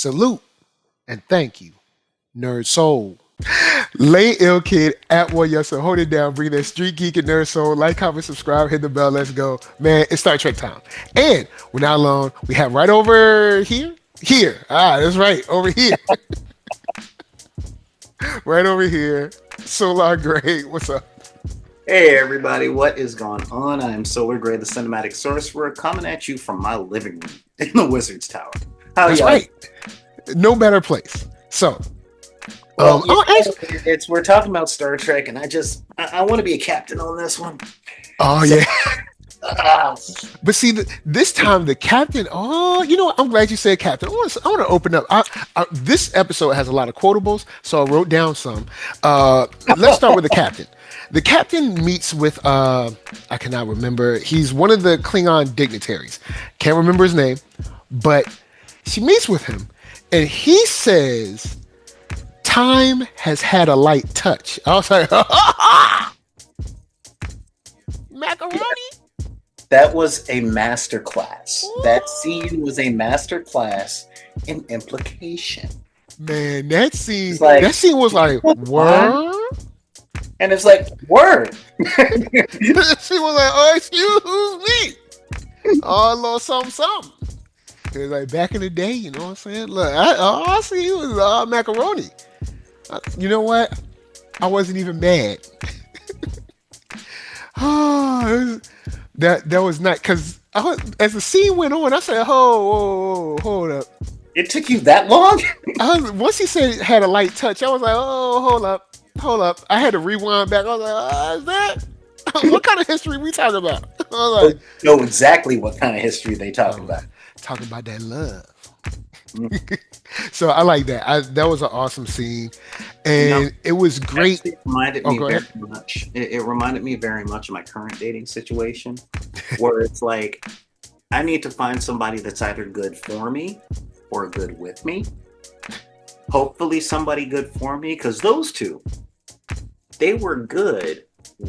Salute and thank you, Nerd Soul. Lay ill kid at OneYoungsta. Hold it down. Bring that Street Geek and Nerd Soul. Like, comment, subscribe, hit the bell. Let's go. Man, it's Star Trek time. And we're not alone. We have right over here. Here. That's right. Over here. Right over here. Solar Gray. What's up? Hey everybody, what is going on? I am Solar Gray, the cinematic sorcerer, coming at you from my living room in the Wizard's Tower. That's right. No better place. So, well, we're talking about Star Trek, and I want to be a captain on this one. Oh so, yeah. But see, this time the captain. Oh, I'm glad you said captain. I want to open up. This episode has a lot of quotables, so I wrote down some. Let's start with the captain. The captain meets with I cannot remember. He's one of the Klingon dignitaries. Can't remember his name, but she meets with him, and he says, "Time has had a light touch." I was like, macaroni. That was a master class. Ooh. That scene was a master class in implication. Man, that scene was like, what? And it's like, word. She was like, oh, excuse me. Oh, a little something. It was like back in the day, you know what I'm saying? Look, I see you was macaroni. You know what? I wasn't even mad. That was not, because as the scene went on, I said, hold up. It took you that long? Once he said it had a light touch, I was like, oh, hold up. I had to rewind back. I was like, is that? What kind of history we talking about? I was like, know exactly what kind of history they talking about. Talking about that love. So I like that. That was an awesome scene, and it was great. It reminded me very much. It reminded me very much of my current dating situation, where it's like I need to find somebody that's either good for me or good with me. Hopefully, somebody good for me, because those two, they were good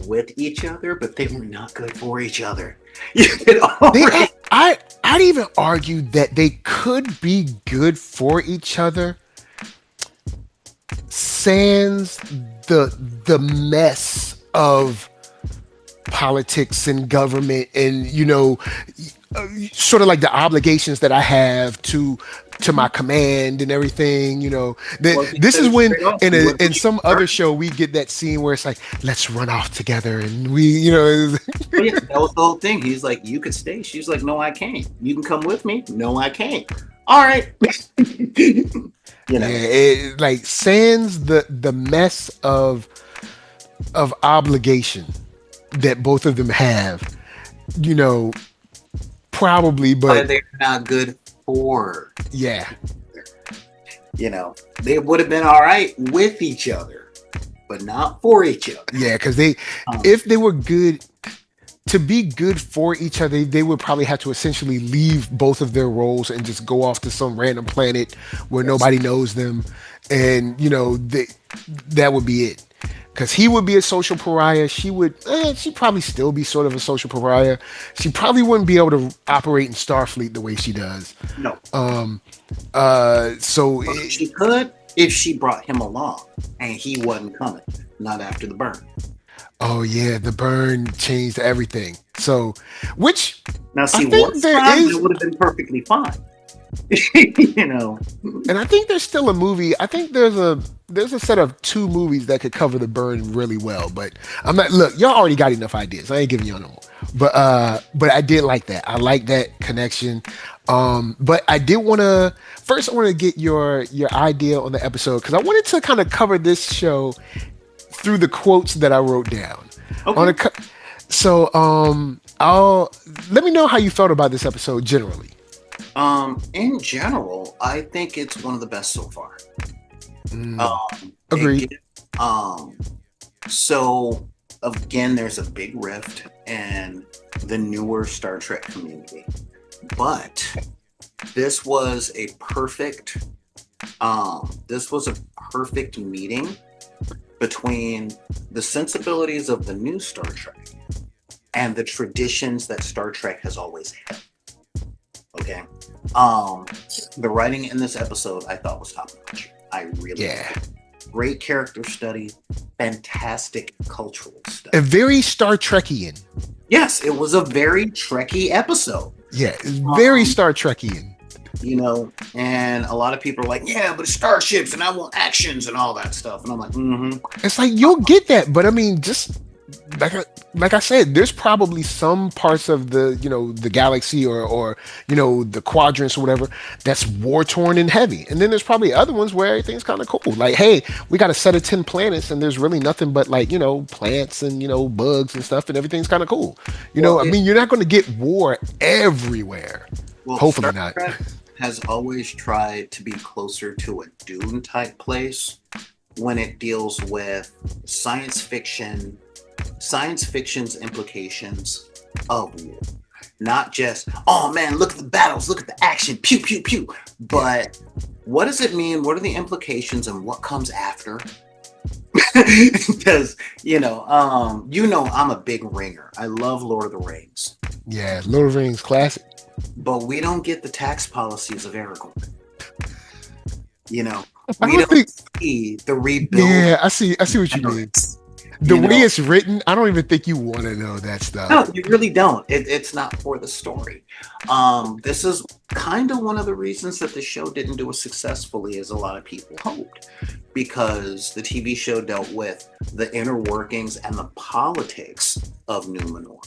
with each other, but they were not good for each other. I'd even argue that they could be good for each other, sans the mess of politics and government and sort of like the obligations that I have to my command and everything. This is when in some other show we get that scene where it's like, let's run off together, and we that was the whole thing. He's like, you could stay. She's like, no, I can't. You can come with me. No, I can't. All right. It like sans the mess of obligation that both of them have, probably, but they're not good for. Yeah. They would have been all right with each other, but not for each other. Yeah, because if they were good, to be good for each other, they would probably have to essentially leave both of their roles and just go off to some random planet where nobody knows them, and that would be it. Because he would be a social pariah. She'd probably still be sort of a social pariah. She probably wouldn't be able to operate in Starfleet the way she does. No. She could if she brought him along and he wasn't coming. Not after the burn. Oh yeah, the burn changed everything. So, which now see, it would have been perfectly fine. And I think there's still a movie. I think there's a set of 2 movies that could cover the burn really well, but I'm not. Look, y'all already got enough ideas. I ain't giving y'all no more. But I did like that. I like that connection. But I did want to first. I want to get your idea on the episode, because I wanted to kind of cover this show through the quotes that I wrote down. Okay. Let me know how you felt about this episode generally. In general, I think it's one of the best so far. Agreed. So again, there's a big rift in the newer Star Trek community, but this was a perfect meeting between the sensibilities of the new Star Trek and the traditions that Star Trek has always had. Okay. Um, the writing in this episode I thought was top notch. I really Yeah. did. Great character study, fantastic cultural A study. very Star Trekian. Yes, it was a very Trekkie episode. Yeah, very Um, Star Trekian. and a lot of people are like, yeah, but it's starships and I want actions and all that stuff. And I'm like, mm-hmm. It's like you'll get that, but I mean, just like I said, there's probably some parts of the galaxy or the quadrants or whatever that's war torn and heavy, and then there's probably other ones where everything's kind of cool. Like, hey, we got a set of 10 planets, and there's really nothing but like plants and bugs and stuff, and everything's kind of cool. Well, I mean, you're not going to get war everywhere. Hopefully Star not. Trek has always tried to be closer to a Dune type place when it deals with science fiction's implications of war. Not just, oh man, look at the battles, look at the action, pew pew pew. But what does it mean? What are the implications and what comes after? Because I'm a big ringer. I love Lord of the Rings, Yeah, Lord of the Rings classic. but we don't get the tax policies of Aragorn. I We don't don't think. see the rebuild. Yeah, I see what you mean. The way it's written, I don't even think you want to know that stuff. No, you really don't. It's not for the story. This is kind of one of the reasons that the show didn't do as successfully as a lot of people hoped, because the TV show dealt with the inner workings and the politics of Numenor,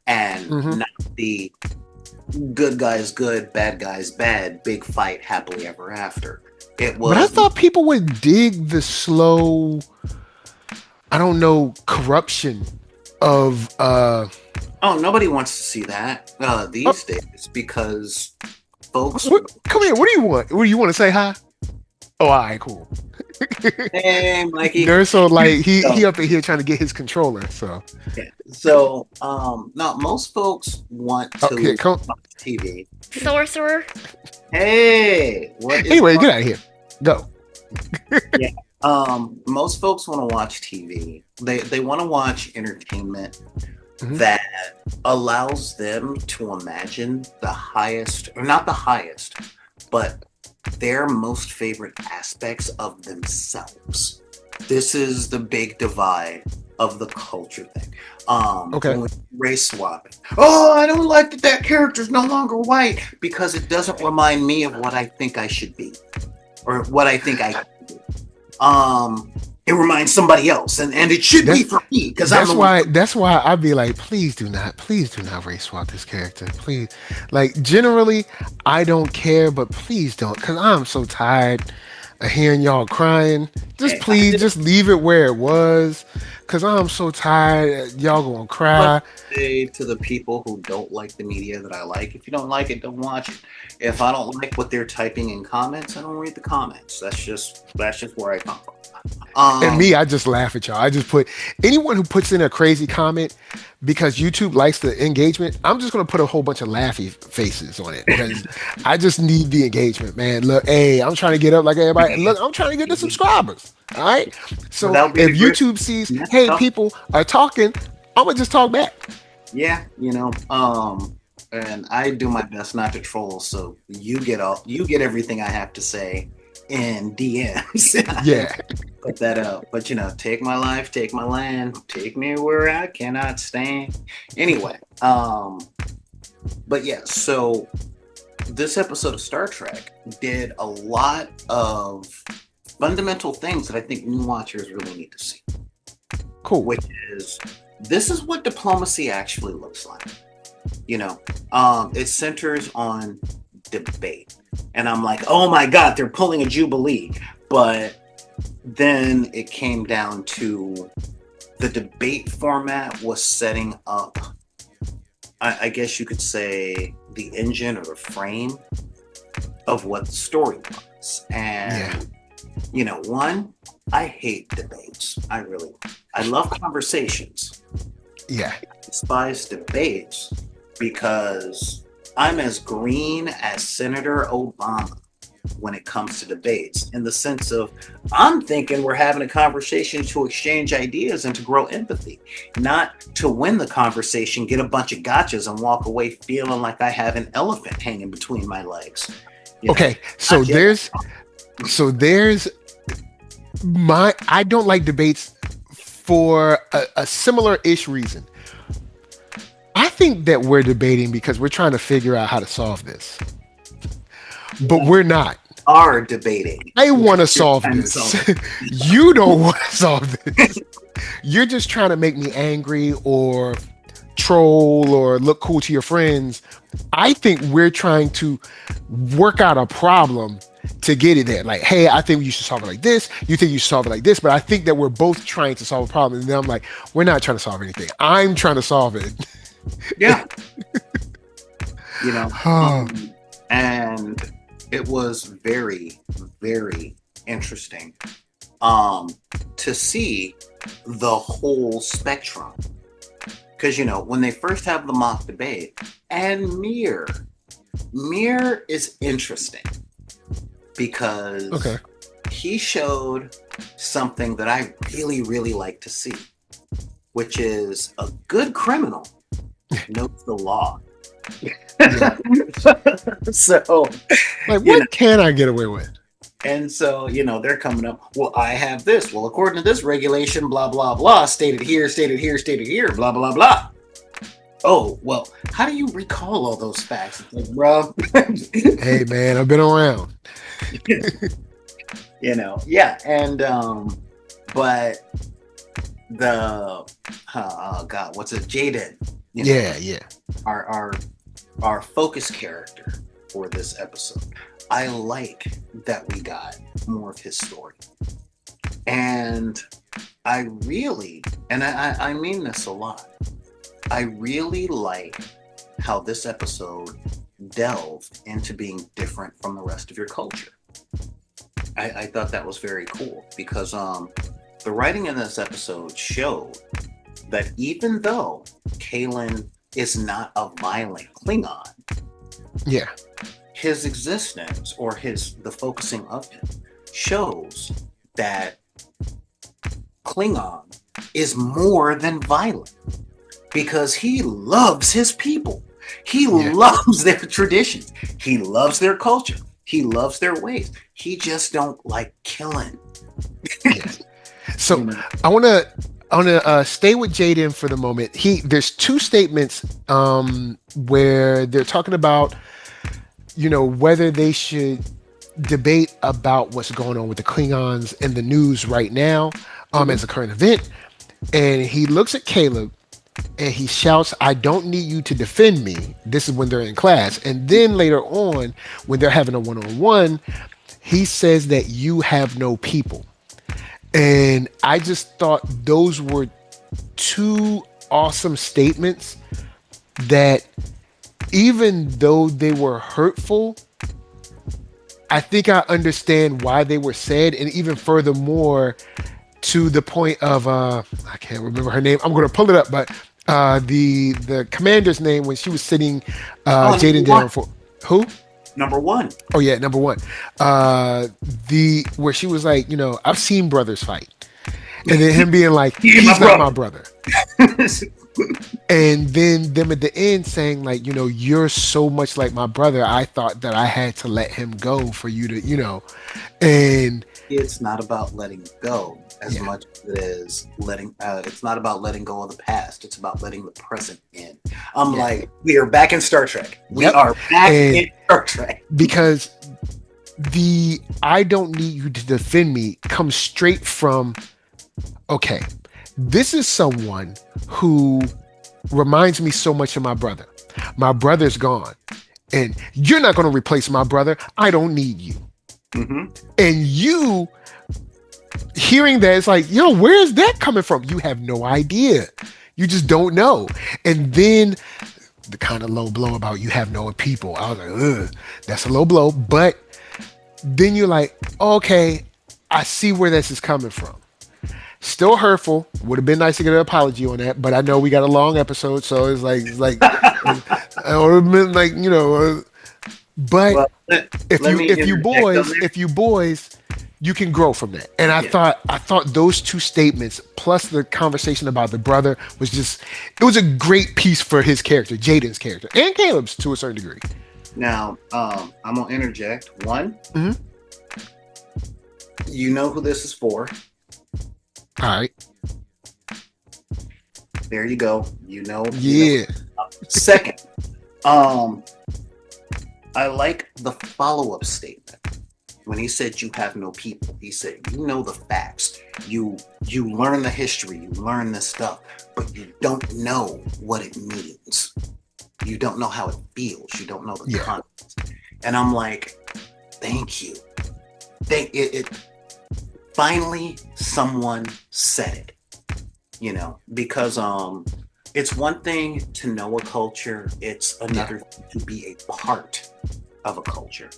and Mhm. not the good guys good, bad guys bad, big fight, happily ever after. It was. But I thought people would dig the slow, I don't know, corruption of Oh, nobody wants to see that these days, because folks. come here, what do you want? What do you want to say hi? Oh, all right, cool. Hey, Mikey. NERDSoul, like he So- up in here trying to get his controller. So So, now most folks want to okay, come. watch TV. Sorcerer. Hey, what is Anyway, get out of here. Go. most folks want to watch TV. They want to watch entertainment Mhm. that allows them to imagine the highest, or not the highest, but their most favorite aspects of themselves. This is the big divide of the culture thing. Okay. Race swapping. Oh, I don't like that character's no longer white because it doesn't remind me of what I think I should be, or what I think I can do. It reminds somebody else, and it should be for me because I'm That's why I'd be like, please do not race swap this character. Please. Like generally, I don't care, but please don't, because I'm so tired of hearing y'all crying. Just please just leave it where it was. Cause I'm so tired. Y'all gonna cry. say to the people who don't like the media that I like, if you don't like it, don't watch it. If I don't like what they're typing in comments, I don't read the comments. That's just where I come from. And me, I just laugh at y'all. I just put anyone who puts in a crazy comment because YouTube likes the engagement. I'm just gonna put a whole bunch of laughy faces on it because I just need the engagement, man. Look, hey, I'm trying to get up like everybody. Look, I'm trying to get the subscribers. All right. So That'll be if the great- YouTube sees, Yeah. hey, people are talking, I'm gonna just talk back. Yeah, and I do my best not to troll, so you get everything I have to say in DMs. Yeah. Put that up. But take my life, take my land, take me where I cannot stand. Anyway, but yeah, so this episode of Star Trek did a lot of fundamental things that I think new watchers really need to see, Cool. which is this is what diplomacy actually looks like. It centers on debate. And I'm like, oh my God, they're pulling a Jubilee. But then it came down to the debate format was setting up, I guess you could say, the engine or the frame of what the story was. And, one, I hate debates. I love conversations. Yeah. I despise debates because I'm as green as Senator Obama when it comes to debates, in the sense of, I'm thinking we're having a conversation to exchange ideas and to grow empathy, not to win the conversation, get a bunch of gotchas, and walk away feeling like I have an elephant hanging between my legs. Okay, so there's I don't like debates for a similar-ish reason. I think that we're debating because we're trying to figure out how to solve this. But we're not. Are debating. I want to solve this. You don't want to solve this. You're just trying to make me angry or troll or look cool to your friends. I think we're trying to work out a problem to get it there. Like, hey, I think you should solve it like this. You think you should solve it like this. But I think that we're both trying to solve a problem. And then I'm like, we're not trying to solve anything. I'm trying to solve it. Yeah. And it was very, very interesting to see the whole spectrum. Because, when they first have the mock debate, and Mir is interesting because he showed something that I really, really like to see, which is a good criminal knows the law. So, like, what can I get away with? And so, they're coming up, well, I have this. Well, according to this regulation, blah, blah, blah, stated here, blah, blah, blah. Oh, well, how do you recall all those facts? It's like, bro. Hey, man, I've been around. Yeah. And, but the, oh, God, what's it? Jaden. Yeah. Our focus character for this episode. I like that we got more of his story. And I really, and I mean this a lot, I really like how this episode delved into being different from the rest of your culture. I thought that was very cool because the writing in this episode showed that even though Kalen is not a violent Klingon, his existence or the focusing of him shows that Klingon is more than violent because he loves his people. He loves their traditions. He loves their culture. He loves their ways. He just don't like killing. So I want to stay with Jaden for the moment. There's two statements where they're talking about whether they should debate about what's going on with the Klingons in the news right now as a current event. And he looks at Caleb and he shouts, I don't need you to defend me. This is when they're in class. And then later on, when they're having a one-on-one, he says that you have no people. And I just thought those were two awesome statements that even though they were hurtful, I think I understand why they were said. And even furthermore, to the point of, I can't remember her name. I'm going to pull it up, but the commander's name when she was sitting Jaden down for... Who? Number one. Oh, yeah, number one. Where she was like, I've seen brothers fight. And then him being like, he's not my brother. And then them at the end saying like, you're so much like my brother. I thought that I had to let him go for you to, and it's not about letting go as much as it is letting, it's not about letting go of the past. It's about letting the present in. I'm like, we are back in Star Trek. We are back in Star Trek. Because I don't need you to defend me comes straight from, okay, this is someone who reminds me so much of my brother. My brother's gone. And you're not going to replace my brother. I don't need you. Mm-hmm. And you hearing that, it's like, where's that coming from? You have no idea. You just don't know. And then the kind of low blow about you have no people. I was like, ugh, that's a low blow. But then you're like, okay, I see where this is coming from. Still hurtful. Would have been nice to get an apology on that, but I know we got a long episode, so it's like I would have been like, But Well, let me interject on if you boys, you can grow from that. And there. I thought those two statements plus the conversation about the brother was just it was a great piece for his character, Jaden's character, and Caleb's to a certain degree. Now, I'm gonna interject. One, Hmm. you know who this is for. All right. There you go. You know. Yeah. Second, I like the follow-up statement when he said you have no people. He said you know the facts. You learn the history. You learn this stuff, but you don't know what it means. You don't know how it feels. You don't know the context. And I'm like, thank you. Finally someone said it. You know, because it's one thing to know a culture, it's another to be a part of a culture.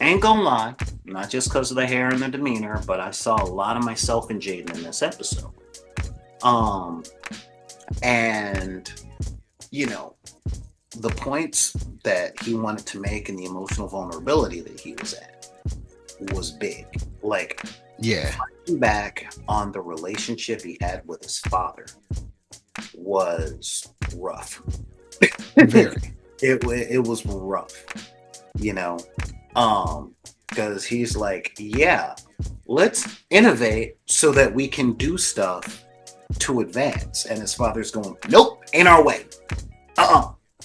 Ain't gonna lie, not just because of the hair and the demeanor, but I saw a lot of myself in Jaden in this episode. And you know, the points that he wanted to make and the emotional vulnerability that he was at was big. Like, back on the relationship he had with his father was rough. Very. It was rough, you know, because he's like, yeah, let's innovate so that we can do stuff to advance, and his father's going, nope, ain't our way.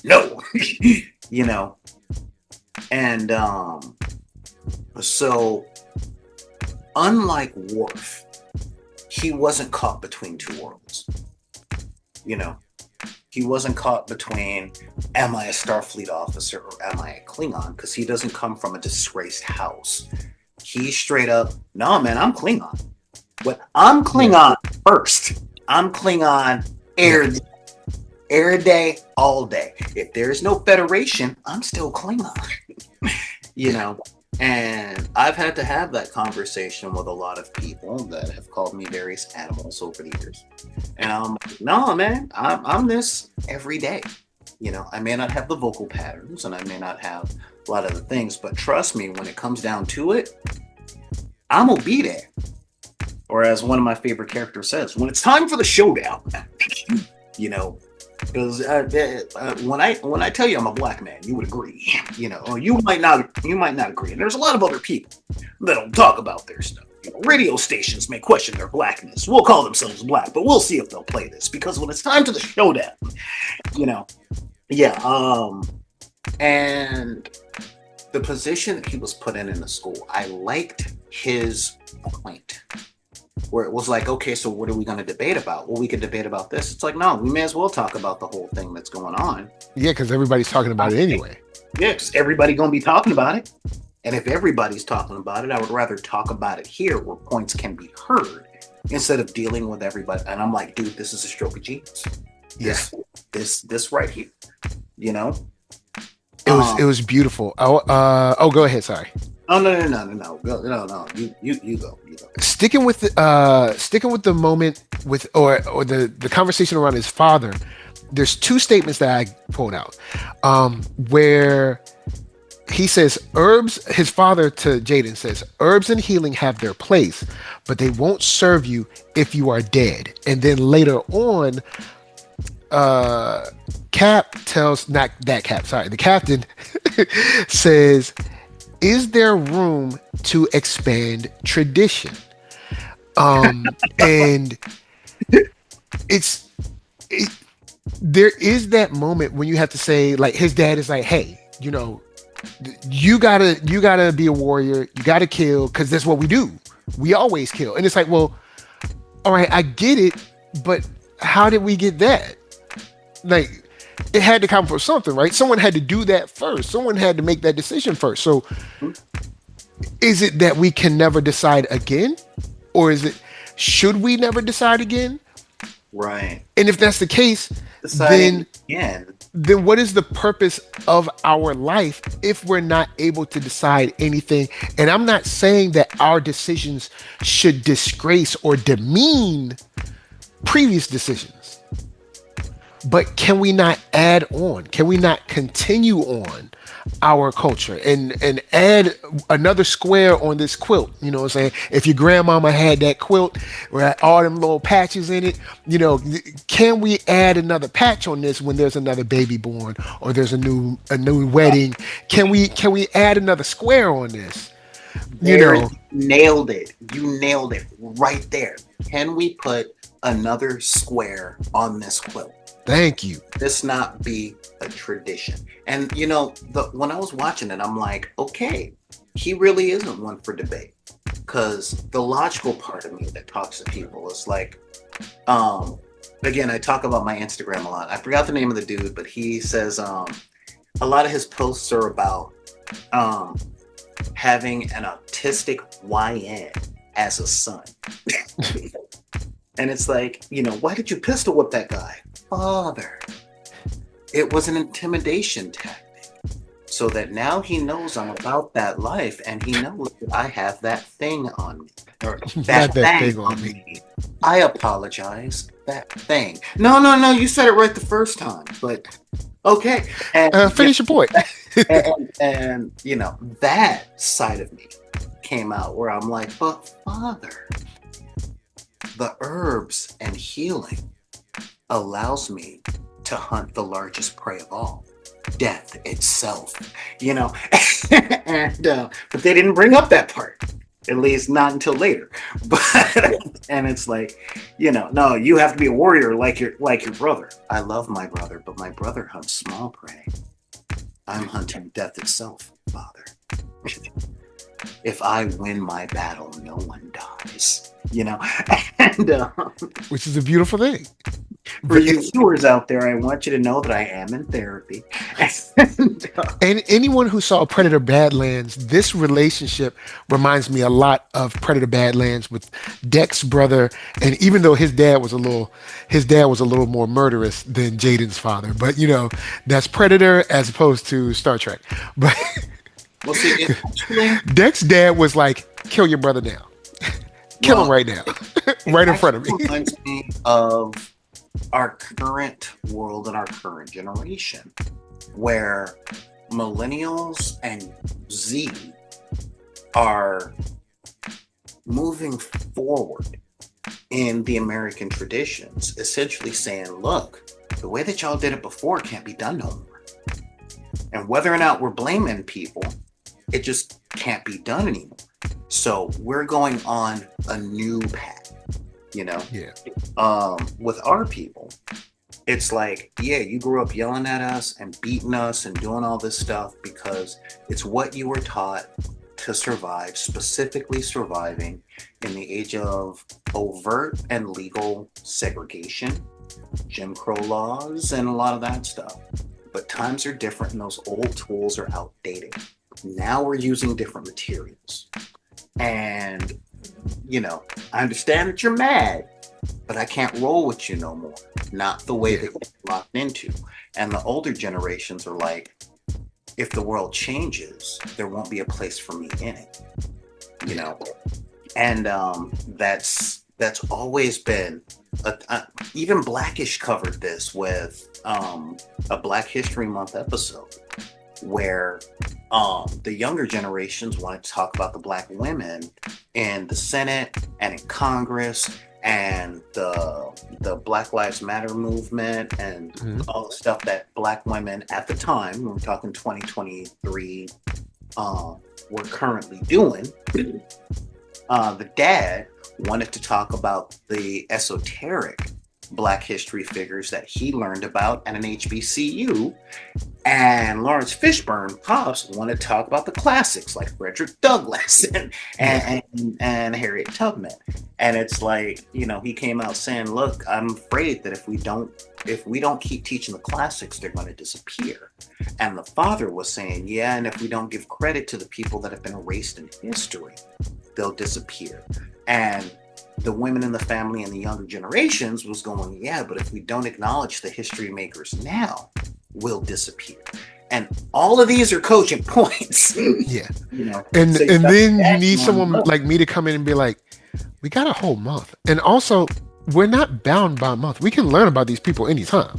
No. You know, and so unlike Worf, he wasn't caught between two worlds. You know, he wasn't caught between, am I a Starfleet officer or am I a Klingon? Because he doesn't come from a disgraced house. He straight up, no, man, I'm Klingon. But I'm Klingon first. I'm Klingon air day, all day. If there's no Federation, I'm still Klingon. You know? And I've had to have that conversation with a lot of people that have called me various animals over the years. And I'm like, no, man, I'm this every day. You know, I may not have the vocal patterns and I may not have a lot of the things, but trust me, when it comes down to it, I'm gonna be there. Or as one of my favorite characters says, when it's time for the showdown, you know, because when I tell you I'm a black man, you would agree, you know, or you might not agree. And there's a lot of other people that don't talk about their stuff. You know, radio stations may question their blackness. We'll call themselves black, but we'll see if they'll play this, because when it's time to the showdown, you know, and the position that he was put in the school, I liked his point. Where it was like, okay, so what are we going to debate about? Well, we could debate about this. It's like, no, we may as well talk about the whole thing that's going on. Yeah, because everybody's talking about it anyway. Yeah, because everybody's going to be talking about it. And if everybody's talking about it, I would rather talk about it here where points can be heard instead of dealing with everybody. And I'm like, dude, this is a stroke of genius. This right here, you know? It was beautiful. Go ahead. Sorry. Oh no! You go. Sticking with the moment with or the conversation around his father. There's two statements that I pulled out, where he says herbs. His father to Jaden says herbs and healing have their place, but they won't serve you if you are dead. And then later on, Cap tells the captain says, is there room to expand tradition? And there is that moment when you have to say, like, his dad is like, hey, you know, you gotta be a warrior, you gotta kill, because that's what we do. We always kill. And it's like, well, all right, I get it, but how did we get that? Like, it had to come from something, right? Someone had to do that first. Someone had to make that decision first. So is it that we can never decide again? Or is it, should we never decide again? Right. And if that's the case, then what is the purpose of our life if we're not able to decide anything? And I'm not saying that our decisions should disgrace or demean previous decisions. But can we not add on? Can we not continue on our culture and add another square on this quilt? You know what I'm saying? If your grandmama had that quilt with all them little patches in it, can we add another patch on this when there's another baby born or there's a new wedding? Can we add another square on this? You There, know, nailed it. You nailed it right there. Can we put another square on this quilt? thank you. This not be a tradition. And when I was watching it, I'm like, okay, he really isn't one for debate. Because the logical part of me that talks to people is like, again, I talk about my Instagram a lot. I forgot the name of the dude, but he says a lot of his posts are about having an autistic YN as a son. And it's like, why did you pistol whip that guy? Father. It was an intimidation tactic. So that now he knows I'm about that life and he knows that I have that thing on me. Or that thing on me. I apologize. That thing. No, you said it right the first time. But okay. And Finish your point. and that side of me came out where I'm like, but Father, the herbs and healing allows me to hunt the largest prey of all, death itself. And but they didn't bring up that part, at least not until later. But and it's like, no, you have to be a warrior like your brother. I love my brother, but my brother hunts small prey. I'm hunting death itself, Father. If I win my battle, no one dies. And Which is a beautiful thing. for you viewers out there, I want you to know that I am in therapy. And anyone who saw Predator Badlands, this relationship reminds me a lot of Predator Badlands with Deck's brother. And even though his dad was a little more murderous than Jaden's father, but that's Predator as opposed to Star Trek. But Well, see, actually, Deck's dad was like, "Kill your brother now, kill him right now, right in front of me." It reminds me of our current world and our current generation, where millennials and Z are moving forward in the American traditions, essentially saying, look, the way that y'all did it before can't be done no more. And whether or not we're blaming people, it just can't be done anymore. So we're going on a new path, Yeah. with our people. It's like, yeah, you grew up yelling at us and beating us and doing all this stuff because it's what you were taught to survive, specifically surviving in the age of overt and legal segregation, Jim Crow laws, and a lot of that stuff. But times are different and those old tools are outdated. Now we're using different materials. And, I understand that you're mad, but I can't roll with you no more. Not the way that we're locked into. And the older generations are like, if the world changes, there won't be a place for me in it. And that's always been even Blackish covered this with a Black History Month episode where the younger generations wanted to talk about the Black women in the Senate and in Congress and the Black Lives Matter movement and all the stuff that Black women at the time, when we're talking 2023, were currently doing. The dad wanted to talk about the esoteric Black history figures that he learned about at an HBCU. And Lawrence Fishburne, Pops, wanted to talk about the classics like Frederick Douglass and Harriet Tubman. And it's like, he came out saying, look, I'm afraid that if we don't keep teaching the classics, they're going to disappear. And the father was saying, yeah, and if we don't give credit to the people that have been erased in history, they'll disappear. And the women in the family and the younger generations was going, yeah, but if we don't acknowledge the history makers now, we'll disappear. And all of these are cogent points. Yeah. And then you need someone like me to come in and be like, we got a whole month. And also, we're not bound by a month. We can learn about these people anytime.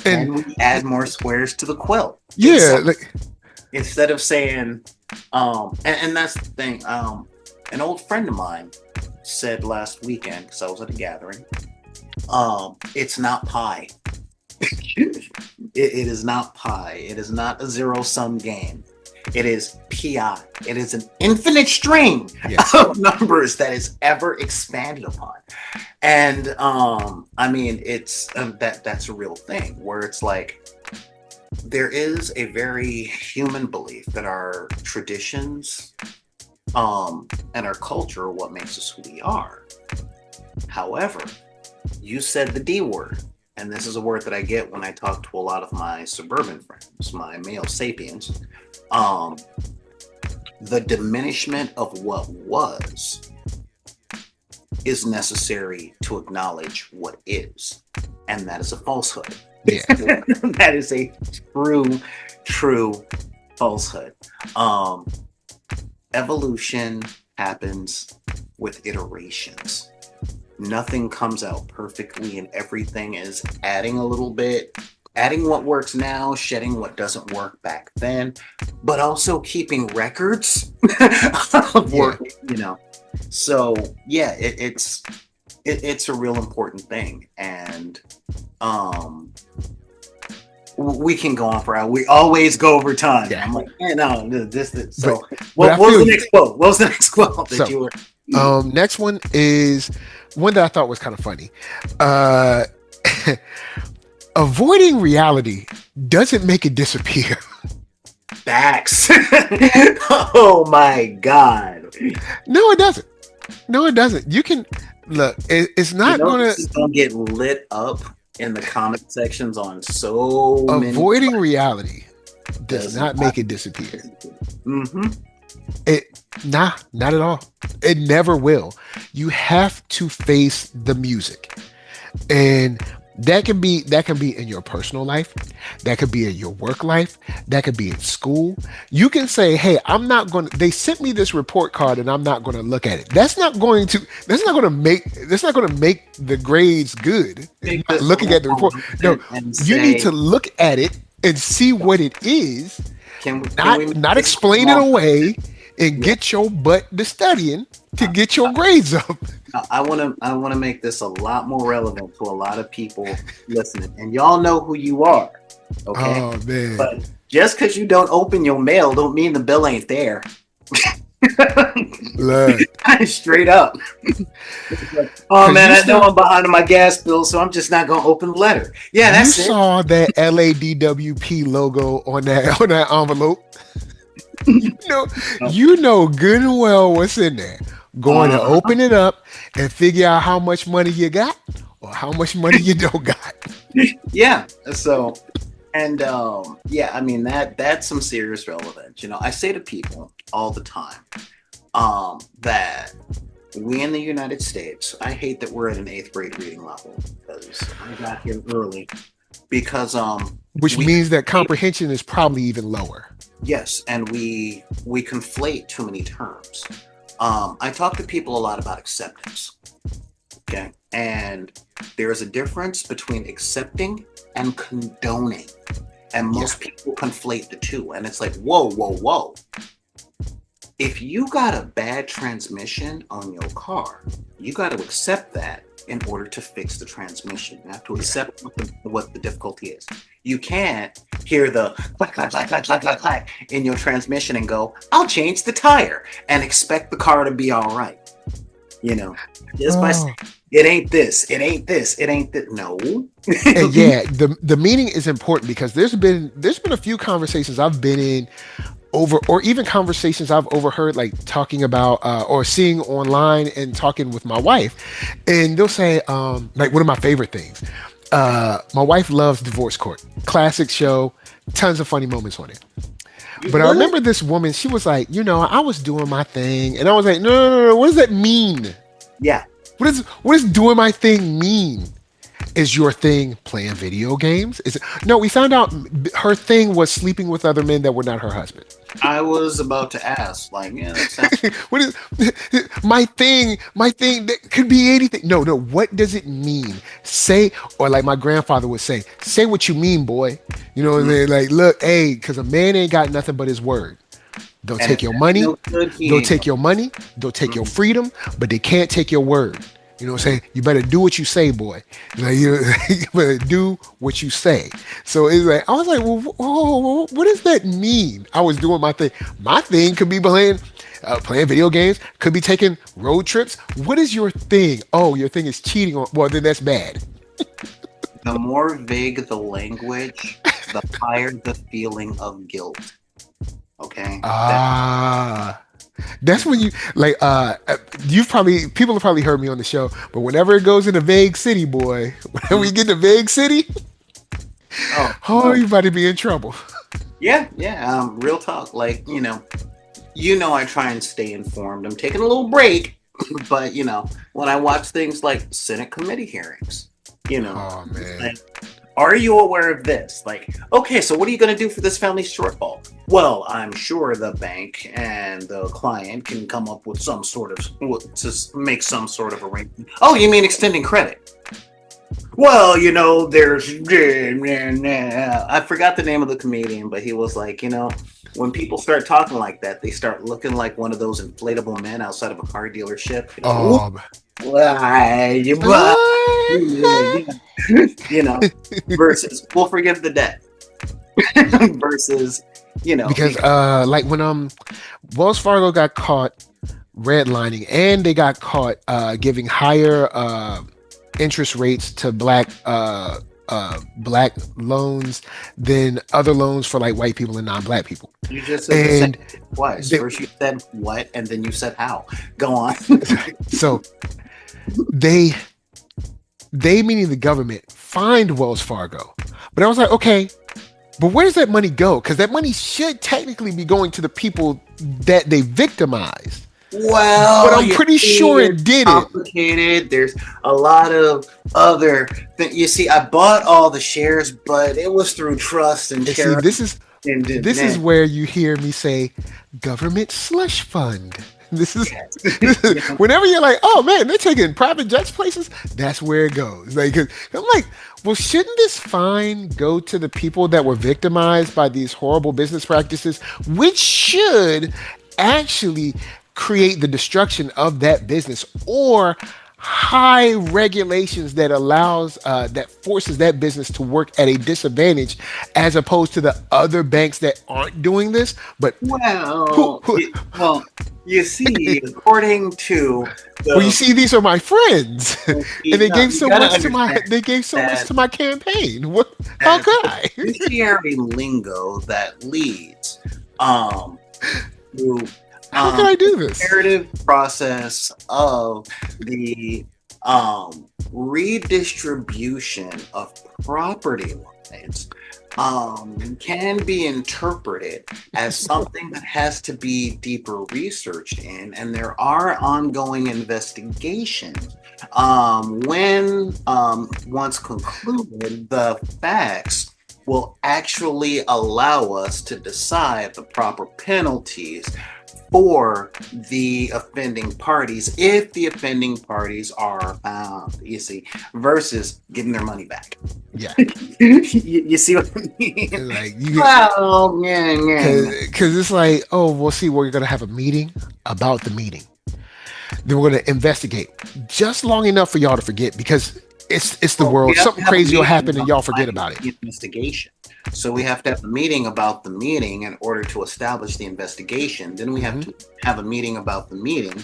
And Can we add more squares to the quilt? yeah, like Instead of saying, and that's the thing. An old friend of mine said last weekend, because I was at a gathering, it's not pie. It is not pie. It is not a zero-sum game. It is PI. It is an infinite string of numbers that is ever expanded upon. And I mean, it's that's a real thing where it's like there is a very human belief that our traditions and our culture are what makes us who we are. However, you said the D word, and this is a word that I get when I talk to a lot of my suburban friends, my male sapiens. The diminishment of what was is necessary to acknowledge what is, and that is a falsehood. yeah, That is a true falsehood. Evolution happens with iterations. Nothing comes out perfectly, and everything is adding a little bit, adding what works now, shedding what doesn't work back then, but also keeping records of work, you know. So yeah, it's a real important thing, and we can go on for hours. We always go over time. Yeah. I'm like, no, this. So, what was the next quote? What was the next quote that you were? Next one is one that I thought was kind of funny. Avoiding reality doesn't make it disappear. Facts. Oh my God. No, it doesn't. No, it doesn't. You can look. It's not gonna get lit up in the comment sections on so many. Avoiding reality does not make it disappear. Mm-hmm. Not at all. It never will. You have to face the music, and that can be in your personal life, that could be in your work life, that could be in school. You can say, hey, they sent me this report card and I'm not going to look at it. That's not going to make the grades good. Not looking at the report. No, you need to look at it and see what it is. Not explain it away and get your butt to studying to get your grades up. I want to make this a lot more relevant to a lot of people listening, and y'all know who you are, okay? Oh man! But just because you don't open your mail, don't mean the bill ain't there. Straight up. Oh man, I know I'm behind on my gas bill, so I'm just not gonna open the letter. Yeah, that's it. You saw that LADWP logo on that envelope. You know good and well what's in there. Going to open it up and figure out how much money you got or how much money you don't got. Yeah. So, and yeah, I mean that's some serious relevance. You know, I say to people all the time that we in the United States, I hate that we're at an 8th grade reading level because I got here early. Because which means that comprehension is probably even lower. Yes, and we conflate too many terms. I talk to people a lot about acceptance, okay? And there is a difference between accepting and condoning. And most people conflate the two. And it's like, whoa. If you got a bad transmission on your car, you got to accept that in order to fix the transmission. You have to accept what the difficulty is. You can't hear the clack, clack, clack, clack, clack, clack, clack in your transmission and go, I'll change the tire and expect the car to be all right. You know, just by saying, it ain't this, it ain't this, it ain't that. No. And yeah, the meaning is important because there's been a few conversations I've been in over, or even conversations I've overheard, like talking about or seeing online and talking with my wife, and they'll say like one of my favorite things. My wife loves Divorce Court, classic show, tons of funny moments on it. But I remember this woman, she was like, I was doing my thing, and I was like, no, what does that mean? Yeah. What does doing my thing mean? Is your thing playing video games? No, we found out her thing was sleeping with other men that were not her husband. I was about to ask, like, yeah, that sounds... my thing that could be anything. No, what does it mean? Say, or like my grandfather would say what you mean, boy. You know what I'm saying? Like, look, hey, because a man ain't got nothing but his word. They'll And if take your that's money, no good, he they'll ain't take your money, they'll take your gonna. freedom, but they can't take your word. You know what I'm saying? You better do what you say, boy. Like, you better do what you say. So it's like, I was like, well, what does that mean? I was doing my thing. My thing could be playing video games, could be taking road trips. What is your thing? Oh, your thing is cheating on. Well, then that's bad. The more vague the language, the higher the feeling of guilt. Okay, that Ah, that's when you like. You've probably people have probably heard me on the show, but whenever it goes in a vague city, boy, whenever we get in a vague city, oh oh, no, you about to be in trouble. yeah, yeah. Real talk. Like I try and stay informed. I'm taking a little break, but when I watch things like Senate committee hearings, Oh it's man. like, are you aware of this? Like, okay, so what are you going to do for this family shortfall? Well, I'm sure the bank and the client can come up with some sort of to make some sort of arrangement. Oh, you mean extending credit? Well, there's I forgot the name of the comedian, but he was like, when people start talking like that, they start looking like one of those inflatable men outside of a car dealership. Oh. Why you buy? You know, versus we'll forgive the debt. Versus, Because like when Wells Fargo got caught redlining and they got caught giving higher interest rates to black loans than other loans for like white people and non-black people. you just said the same And thing twice. they, First you said what, and then you said how. Go on. so they meaning the government fined Wells Fargo. But I was like, okay, but where does that money go? Because that money should technically be going to the people that they victimized. But Well, I'm you pretty see, sure it's it didn't. complicated. There's a lot of other things. You see, I bought all the shares, but it was through trust and And see, charity. And this is where you hear me say government slush fund. This is whenever you're like, oh man, they're taking private jets places. That's where it goes. Like, 'cause I'm like, well, shouldn't this fine go to the people that were victimized by these horrible business practices, which should actually create the destruction of that business or high regulations that forces that business to work at a disadvantage as opposed to the other banks that aren't doing this. But who, well, who well, you see, according to well, you the, see, these are my friends, and they gave you so gotta much to understand that my campaign. What? How could the I? fiduciary lingo that leads to How could I do this? narrative process of the redistribution of property lines can be interpreted as something that has to be deeper researched in, and there are ongoing investigations. When once concluded, the facts will actually allow us to decide the proper penalties for the offending parties if the offending parties are found, you see, versus getting their money back. Yeah, you see what I mean? like you, Well, yeah. because it's like, oh, we'll see. We're gonna have a meeting about the meeting. Then we're gonna investigate just long enough for y'all to forget because it's the Well, we world. have to Something have a crazy will meeting happen and about y'all the forget findings about of it. the investigation. So we have to have a meeting about the meeting in order to establish the investigation. Then we have Mhm. to have a meeting about the meeting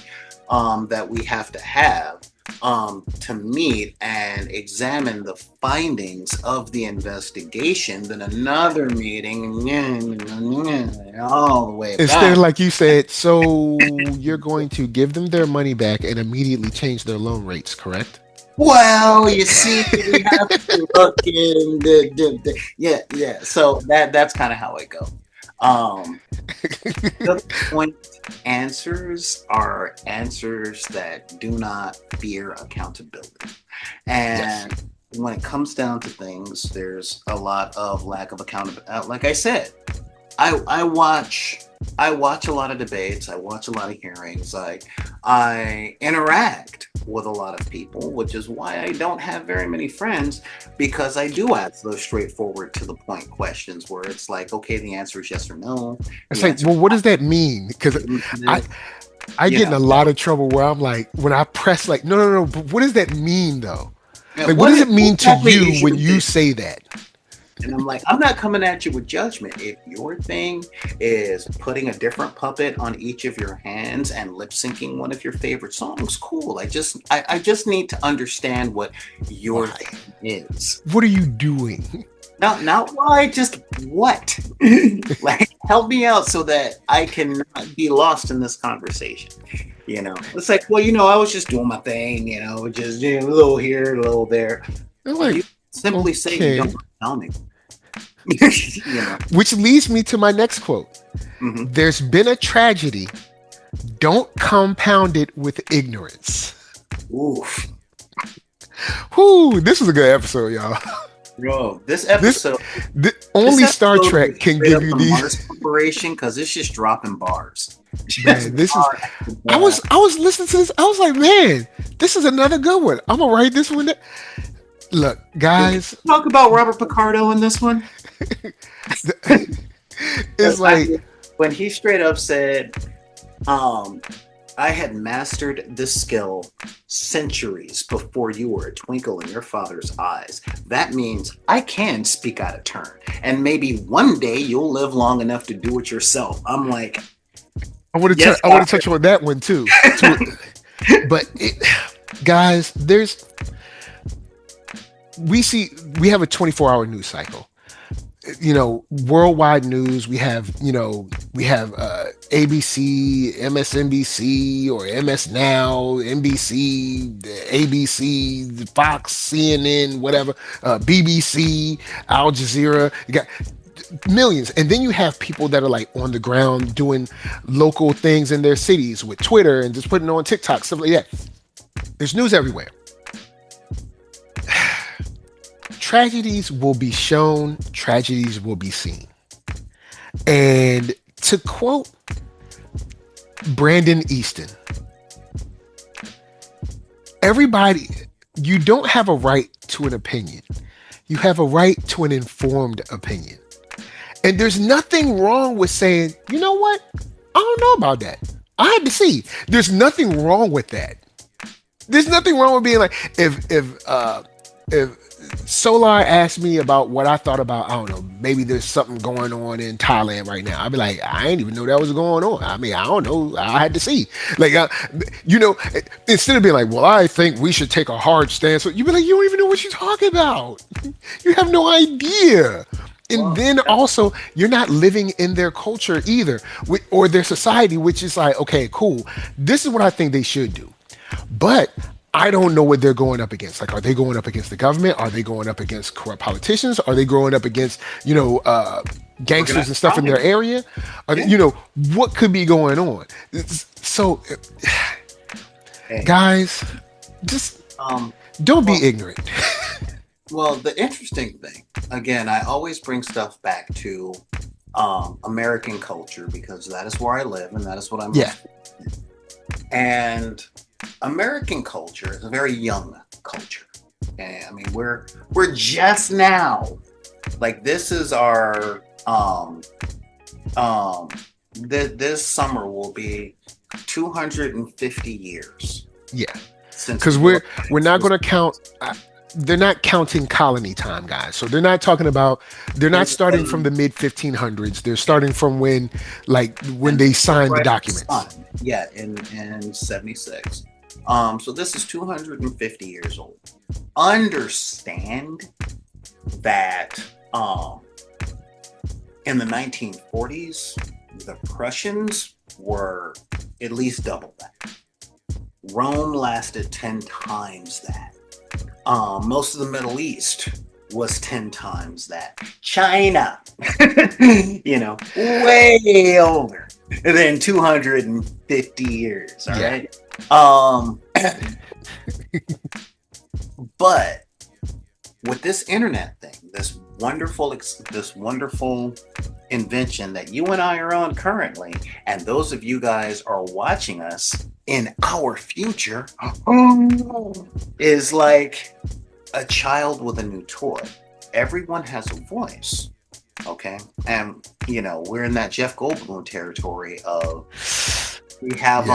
that we have to have to meet and examine the findings of the investigation. Then another meeting, all the way Instead back. of like you said, so you're going to give them their money back and immediately change their loan rates, correct? Well, you see, we have to look in yeah. So that's kind of how it goes. The point answers are answers that do not fear accountability, Yes. and when it comes down to things, there's a lot of lack of accountability. Like I said, I watch a lot of debates. I watch a lot of hearings. I interact with a lot of people, which is why I don't have very many friends, because I do ask those straightforward to the point questions where it's like, okay, the answer is yes or no. It's The like, answer well, what does that mean? Because I is, I you get in know, a lot of trouble where I'm like, when I press like, no, no, no, but what does that mean though? Like, what does it what mean to exactly you is when your you thing? say that? And I'm like, I'm not coming at you with judgment. If your thing is putting a different puppet on each of your hands and lip syncing one of your favorite songs, cool. I just need to understand what your Why? thing is. What are you doing? Not why, just what. Like, help me out so that I can not be lost in this conversation. It's like, well, I was just doing my thing, just a little here, a little there. I'm You like, simply say you okay. don't tell me. you know. Which leads me to my next quote. hmm There's been a tragedy. Don't compound it with ignorance. Oof. Whoo, this was a good episode, y'all. Bro, this This, episode, only Star Trek is can straight give up you the Mars these. Corporation because it's just dropping bars. Man, Just this is. bar after I bar. was listening to this. I was like, man, this is another good one. I'm gonna write this one down. Look, Yo, can guys, we talk about Robert Picardo in this one? it's like, When he straight up said, um, I had mastered this skill centuries before you were a twinkle in your father's eyes. That means I can speak out of turn. And maybe one day you'll live long enough to do it yourself. I'm like, I want to. yes, I want to touch on that one too. But guys, we have a 24-hour news cycle. Worldwide news. We have ABC, MSNBC, or MS Now, NBC, ABC, Fox, CNN, whatever, BBC, Al Jazeera. You got millions, and then you have people that are like on the ground doing local things in their cities with Twitter and just putting on TikTok, stuff like that. There's news everywhere. Tragedies will be shown, tragedies will be seen. And to quote Brandon Easton, everybody, you don't have a right to an opinion. You have a right to an informed opinion. And there's nothing wrong with saying, you know what? I don't know about that. I had to see. There's nothing wrong with that. There's nothing wrong with being like, if Solar asked me about what I thought about, I don't know, maybe there's something going on in Thailand right now. I'd be like, I didn't even know that was going on. I mean, I don't know. I had to see. Like, instead of being like, well, I think we should take a hard stance, you'd be like, you don't even know what you're talking about. You have no idea. And well, then also, you're not living in their culture either, or their society, which is like, okay, cool. This is what I think they should do. But I don't know what they're going up against. Like, are they going up against the government? Are they going up against corrupt politicians? Are they going up against, gangsters and stuff in their area? yeah. What could be going on? So, Hey, guys, just um, don't be well, ignorant. well, the interesting thing, again, I always bring stuff back to American culture because that is where I live and that is what I'm. Yeah. And American culture is a very young culture. Okay, I mean we're just now, like, this is our this summer will be 250 years Yeah. since Because the we're United not was. going to count. They're not counting colony time, guys. So they're not talking about. They're not starting from the mid 1500s. They're starting from when they signed the documents. Yeah, in 76. So this is 250 years old. Understand that in the 1940s, the Prussians were at least double that. Rome lasted 10 times that. Most of the Middle East was 10 times that. China, way older than 250 years. All Yeah. right. But with this internet thing, this wonderful invention that you and I are on currently, and those of you guys are watching us in our future, is like a child with a new toy. Everyone has a voice, okay? And, you know, we're in that Jeff Goldblum territory of we have,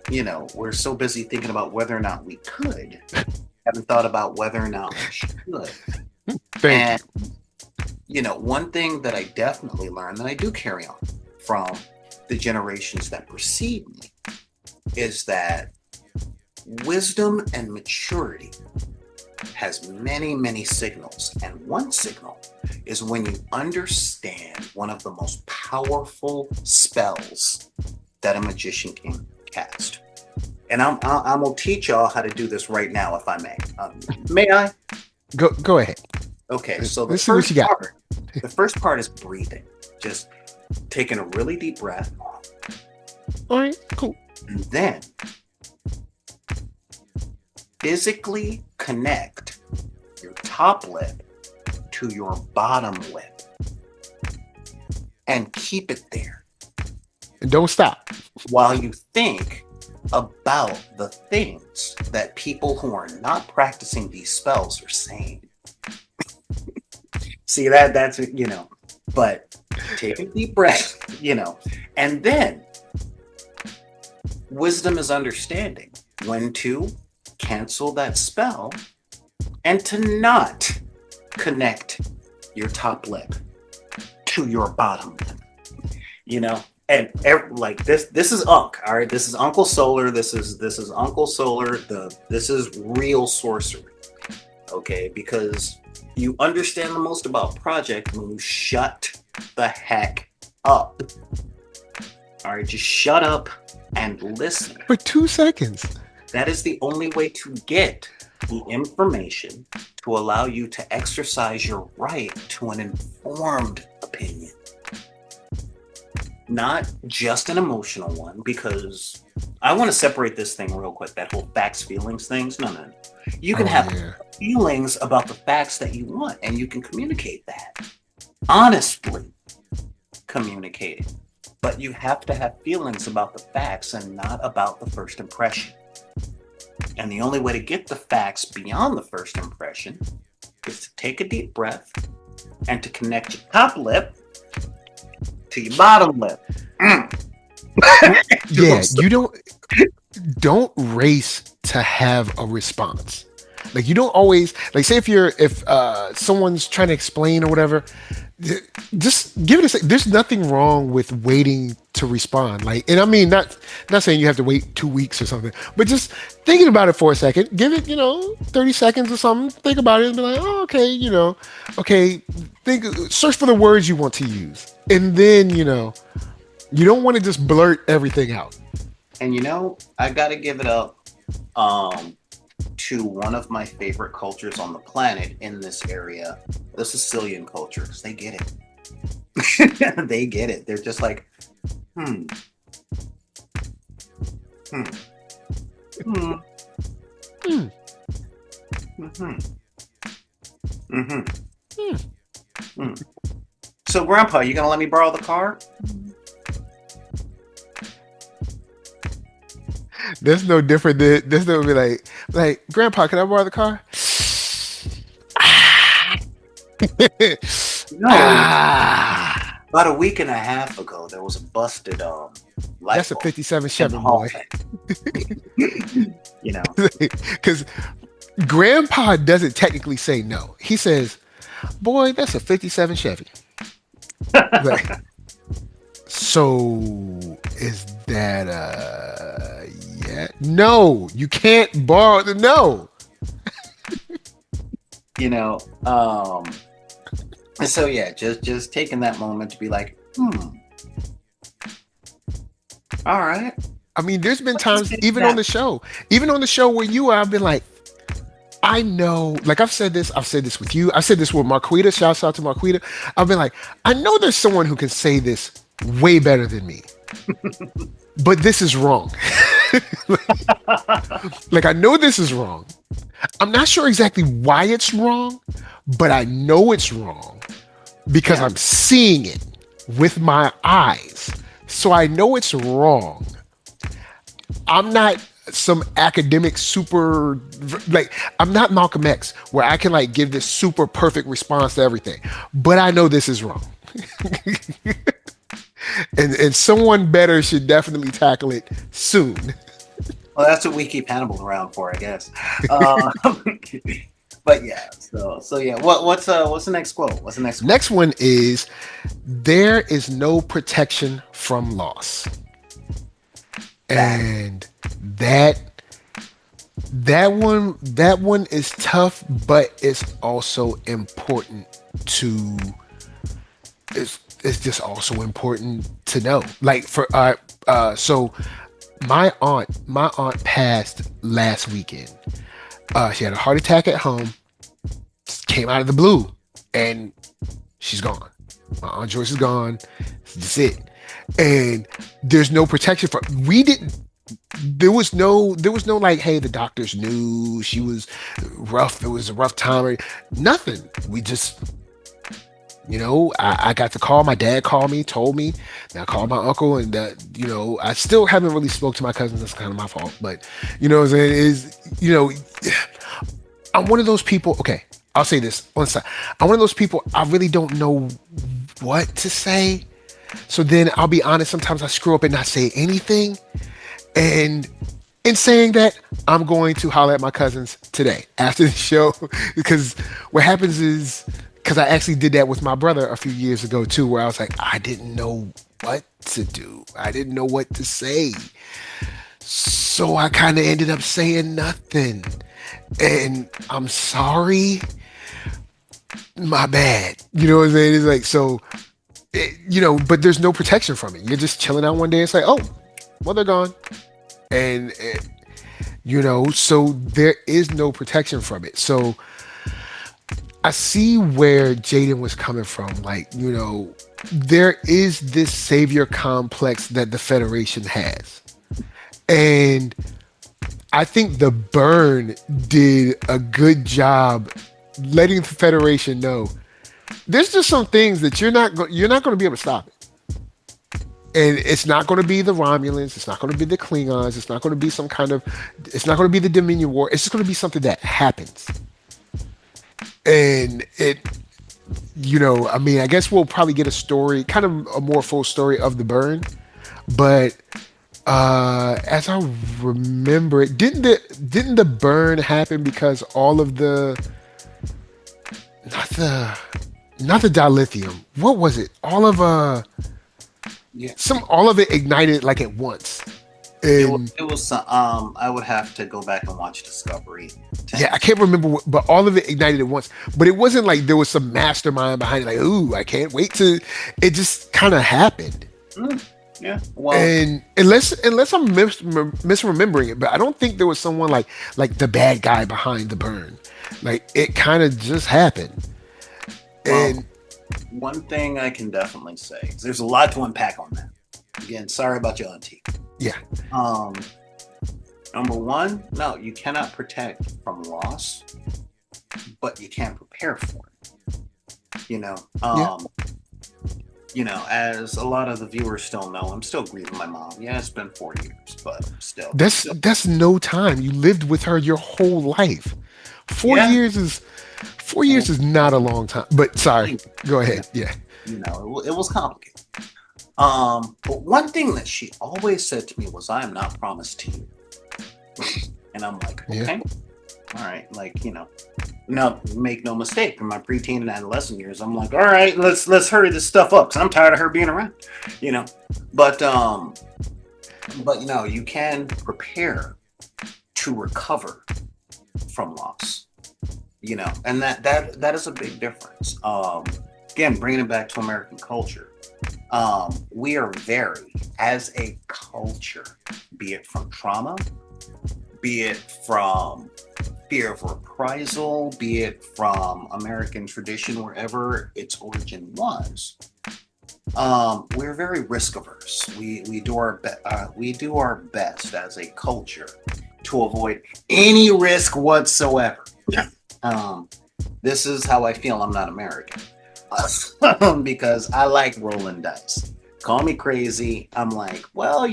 you know, we're so busy thinking about whether or not we could, haven't thought about whether or not we should. Thank you. You know, one thing that I definitely learned that I do carry on from the generations that precede me is that wisdom and maturity has many, many signals. And one signal is when you understand one of the most powerful spells that a magician can cast. And I'm gonna teach y'all how to do this right now, if I may. May I? Go ahead. Okay, so let's see what you got. The first part is breathing. Just taking a really deep breath. All right, cool. And then physically connect your top lip to your bottom lip and keep it there. And don't stop. While you think about the things that people who are not practicing these spells are saying. See, that's, you know, but take a deep breath, you know, and then wisdom is understanding when to cancel that spell and to not connect your top lip to your bottom lip, you know, and like this is Unc, all right, this is Uncle Solar, this is Uncle Solar, this is real sorcery, okay, because you understand the most about project when you shut the heck up. All right, just shut up and listen. For 2 seconds. That is the only way to get the information to allow you to exercise your right to an informed opinion. Not just an emotional one, because I want to separate this thing real quick, that whole facts, feelings things. No. You can have feelings about the facts that you want, and you can communicate that. Honestly communicate it. But you have to have feelings about the facts and not about the first impression. And the only way to get the facts beyond the first impression is to take a deep breath and to connect your top lip to your bottom lip. Yeah, you don't race to have a response. Like, you don't always, like, say if someone's trying to explain or whatever, just give it a second. There's nothing wrong with waiting to respond. Like, and I mean, not saying you have to wait 2 weeks or something, but just thinking about it for a second, give it, 30 seconds or something, think about it and be like, oh, okay, okay, search for the words you want to use. And then, you don't want to just blurt everything out. And I got to give it up to one of my favorite cultures on the planet in this area, the Sicilian culture, because they get it. They get it. They're just like, So, Grandpa, you gonna let me borrow the car? There's no different than there's no be like, Grandpa, can I borrow the car? No. About a week and a half ago, there was a busted light That's a 57 Chevy, boy. Because Grandpa doesn't technically say no. He says, boy, that's a 57 Chevy. Like, so is that yeah? No, you can't borrow the no. And so yeah, just taking that moment to be like, all right. I mean, there's been times even on the show where you are, I've been like, I know, like I've said this with you, I've said this with Marquita, shouts out to Marquita. I've been like, I know there's someone who can say this way better than me, but this is wrong. Like, I know this is wrong. I'm not sure exactly why it's wrong, but I know it's wrong because I'm seeing it. with my eyes. So I know it's wrong. I'm not some academic super, like, I'm not Malcolm X where I can like give this super perfect response to everything, but I know this is wrong. And someone better should definitely tackle it soon. Well, that's what we keep Hannibal around for, I guess. Uh, but yeah, so yeah. What's the next quote? What's the next quote? Next one is, there is no protection from loss. That And that that one is tough, but it's also important to it's just also important to know. Like for so my aunt passed last weekend. She had a heart attack at home, came out of the blue, and she's gone. My aunt Joyce is gone. That's it. And there's no protection for, we didn't, there was no like, hey, the doctors knew she was rough, it was a rough time, or nothing. We just, I got to call, my dad called me, told me, and I called my uncle, and that, I still haven't really spoke to my cousins. That's kind of my fault, but what I'm saying is, I'm one of those people. Okay, I'll say this on the side. I'm one of those people, I really don't know what to say. So then I'll be honest, sometimes I screw up and not say anything. And in saying that, I'm going to holler at my cousins today after the show, because what happens is, because I actually did that with my brother a few years ago too, where I was like, I didn't know what to do. I didn't know what to say. So I kind of ended up saying nothing. And I'm sorry. My bad. You know what I'm saying? It's like, so, but there's no protection from it. You're just chilling out one day. It's like, oh, well, they're gone. And, so there is no protection from it. So I see where Jaden was coming from. Like, there is this savior complex that the Federation has. And I think the Burn did a good job letting the Federation know there's just some things that you're not going to be able to stop it. And it's not going to be the Romulans, it's not going to be the Klingons, it's not going to be it's not going to be the Dominion War. It's just going to be something that happens. And I guess we'll probably get a story, kind of a more full story of the Burn. But as I remember it, didn't the Burn happen because all of the not the dilithium. What was it? yeah. All of it ignited like at once. And It was I would have to go back and watch Discovery. yeah, I can't remember, but all of it ignited at once. But it wasn't like there was some mastermind behind it. Like, ooh, I can't wait to. It just kind of happened. Yeah. Well, And unless I'm misremembering it, but I don't think there was someone like the bad guy behind the Burn. Like it kind of just happened. well, And one thing I can definitely say is there's a lot to unpack on that. Again, sorry about your auntie. yeah, Number one, no, you cannot protect from loss, but you can prepare for it. Yeah. As a lot of the viewers still know, I'm still grieving my mom. Yeah, it's been 4 years, but still. that's no time. You lived with her your whole life. 4 Yeah. years is 4 years is not a long time. But sorry, go ahead. Yeah. It was complicated. But one thing that she always said to me was, "I am not promised to you," and I'm like, Yeah. okay, all right, Now, make no mistake, in my preteen and adolescent years, I'm like, all right, let's hurry this stuff up because I'm tired of her being around, But you can prepare to recover from loss, and that is a big difference. Again, bringing it back to American culture, we are very, as a culture, be it from trauma, be it from fear of reprisal, be it from American tradition, wherever its origin was, we're very risk averse. We do our best as a culture to avoid any risk whatsoever. This is how I feel. I'm not American. because I like rolling dice. Call me crazy. I'm like, well,